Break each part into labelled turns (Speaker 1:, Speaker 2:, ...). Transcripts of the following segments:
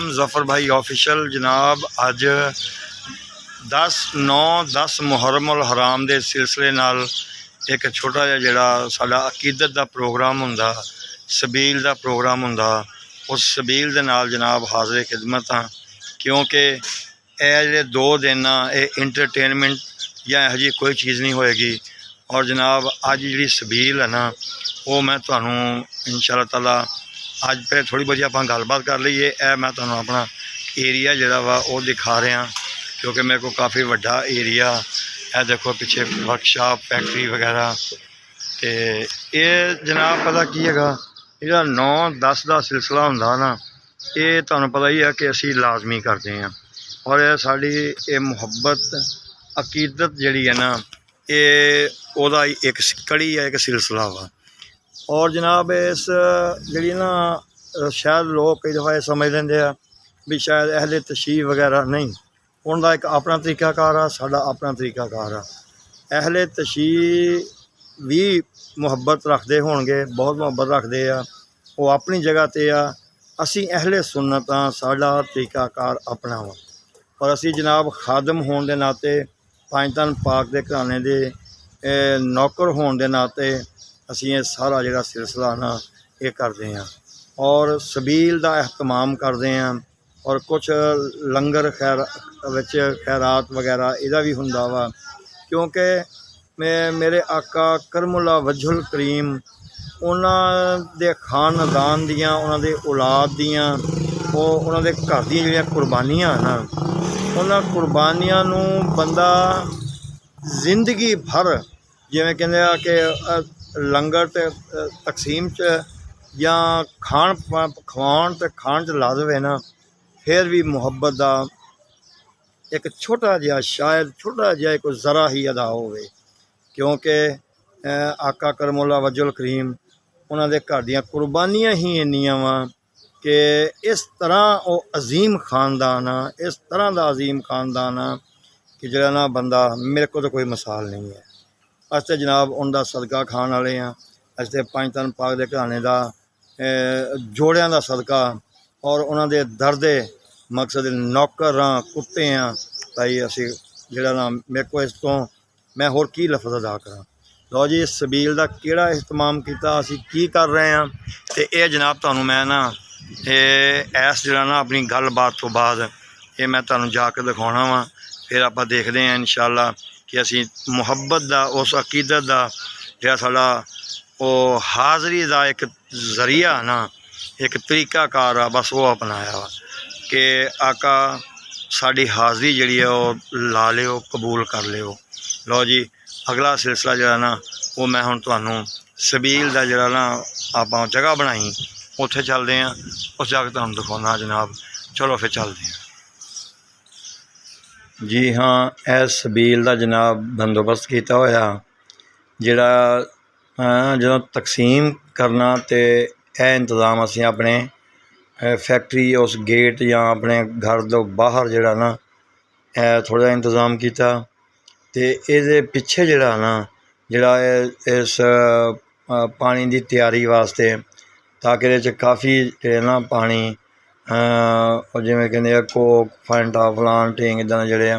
Speaker 1: नाम जफ़र भाई ऑफिशियल। जनाब अज 10/9/10 मुहर्रम उल हराम के सिलसिले नाल एक छोटा जिहा जिहड़ा साडा अकीदत का प्रोग्राम हुंदा, सबील का प्रोग्राम हुंदा, उस सबील दे नाल जनाब हाज़िर खिदमत हाँ। क्योंकि यह जिहड़े 2 दिन ये इंटरटेनमेंट या यहो जी कोई चीज़ नहीं होएगी। और जनाब अज जिहड़ी सबील है ना, वो मैं तुहानूं इंशाअल्लाह ताला अज पे थोड़ी बहुत आप गलबात कर लीए। मैं तुहानूं अपना एरिया जिहड़ा वा वो दिखा रहा, क्योंकि मेरे को काफ़ी वड्डा एरिया है। देखो पिछे वर्कशॉप फैक्ट्री वगैरह। तो ये जनाब पता की हैगा, जिहड़ा 9-10 का सिलसिला हुंदा ना, ये तुहानूं पता ही है कि असीं लाजमी करते हैं। और ये साडी ये मुहब्बत अकीदत जिहड़ी है ना, ये ओहदा एक कड़ी है, एक सिलसिला वा। और जनाब इस जी ना शायद लोग कई दफ़ा समझ लेंदे आ भी शायद अहले तशरीफ़ वगैरह नहीं, उनका एक अपना तरीकाकार आ, साडा अपना तरीकाकार आ। अहले तशरीफ़ भी मुहब्बत रखते होणगे, बहुत मुहब्बत रखते आ, वो अपनी जगह ते आ। असी अहले सुन्नत हाँ, साडा तरीकाकार अपना वा। और असी जनाब खादम होने के नाते, पंजतन पाक के घराने के नौकर होने के नाते असी ये सारा जिहड़ा सिलसिला ना ये करते हैं। और सबील का एहतमाम करते हैं। और कुछ लंगर खैरात वगैरह इहदा भी हुंदा वा। क्योंकि मेरे आका करमुल्ला वजहुल करीम उन्हां दे खानदान दियां, उन्हां दे औलाद दियां, उन्हां दे घर दियां जिहड़ियां कुर्बानियां ना, उन्हां कुर्बानियां नूं बंदा जिंदगी भर जिवें कहंदे आ कि लंगर ते तकसीम च या खवाउण ते खाण च ला देवे ना, फिर भी मुहब्बत का एक छोटा जिहा, शायद छोटा जिहा एक ज़रा ही अदा होवे। क्योंकि आका करमुल्ला वजहुल करीम उन्हां दे घर दियां कुर्बानियां ही इन्नियां वा कि इस तरह वो अजीम खानदान आ, इस तरह का अजीम खानदान आ कि जिहड़ा ना बंदा मेरे को तो कोई मिसाल नहीं है। अस तो जनाब उनका सदका खाने वाले हाँ। अस तो पंजतन पाक के घराने का जोड़ियां का सदका और उन्होंने दर्दे मकसद नौकर हाँ, कुत्ते हाँ। भाई असी जिहड़ा ना मेरे को इस तो मैं होर की लफ्ज़ अदा करा। लो जी, सबील का किहड़ा इहतमाम किया, असी की कर रहे हैं। तो यह जनाब तुहानूं मैं ना ऐस जिहड़ा ना अपनी गलबात तो बाद ये मैं तुहानूं जाके दिखाउणा वा। फिर आप देखते हैं इंशाअल्लाह कि असी मुहब्बत का, उस अकीदत का जिहड़ा साडा वो हाज़री का एक जरिया ना, एक तरीकाकार आ, बस वो अपनाया वा कि आका साड़ी हाज़री जिहड़ी है वो ला लिओ, कबूल कर लिओ। लो जी, अगला सिलसिला जिहड़ा ना वो मैं हुण तुहानूं सबील का जिहड़ा ना आपां जगह बनाई उत्थे चलते हैं, उस जगह तुहानूं दिखाउणा जनाब। चलो फिर चलते हैं जी। हाँ, इस सबील का जनाब बंदोबस्त किया होया, जिहड़ा जो तकसीम करना तो यह इंतज़ाम असीं अपने फैक्ट्री उस गेट या अपने घर तो बाहर जिहड़ा ना थोड़ा इंतज़ाम किया। तो ये पिछे जिहड़ा ना जिहड़ा इस पानी की तैयारी वास्ते, ताकि ये काफ़ी जिहड़े ना पानी जिवें कहंदे कोक फैंटा फलान ढेंग इदां जिहड़े आ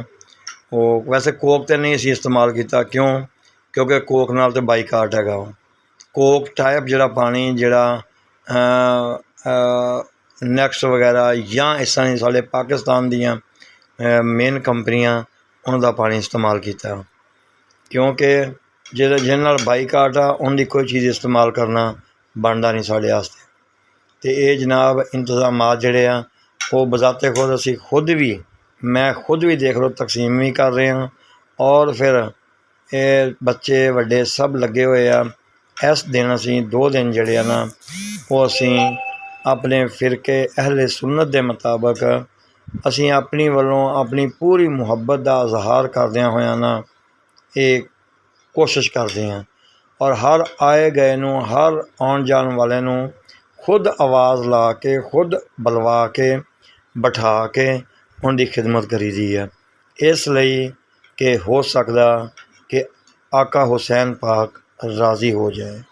Speaker 1: वो, वैसे कोक तो नहीं असीं इस्तेमाल किया। क्यों? क्योंकि कोक नाल तो बाईकाट हैगा। कोक टाइप जिहड़ा पानी जिहड़ा नैक्स्ट वगैरह या इस तरह साढ़े पाकिस्तान दियां मेन कंपनियां उन्हां पानी इस्तेमाल किया। क्योंकि जिहदे नाल बाईकाट आ उनकी कोई चीज़ इस्तेमाल करना बनता नहीं साढ़े आस्ते। तो ये जनाब इंतजामात जिहड़े आ वो बजाते खुद असी खुद भी, मैं खुद भी देख लो तकसीम भी कर रहे हैं। और फिर ये बच्चे वड्डे सब लगे हुए आ। इस दिन असी 2 दिन जिहड़े ना वो असी अपने फिरके अहले सुन्नत के मुताबक असी अपनी वालों अपनी पूरी मुहब्बत का इजहार करदियां होया ना ये कोशिश करते हैं। और हर आए गए नूं, हर आउण जाण वाले नूं खुद आवाज़ ला के, खुद बुलवा के, बिठा के उनकी खिदमत करी दी है, इसलिए कि हो सकता कि आका हुसैन पाक राज़ी हो जाए।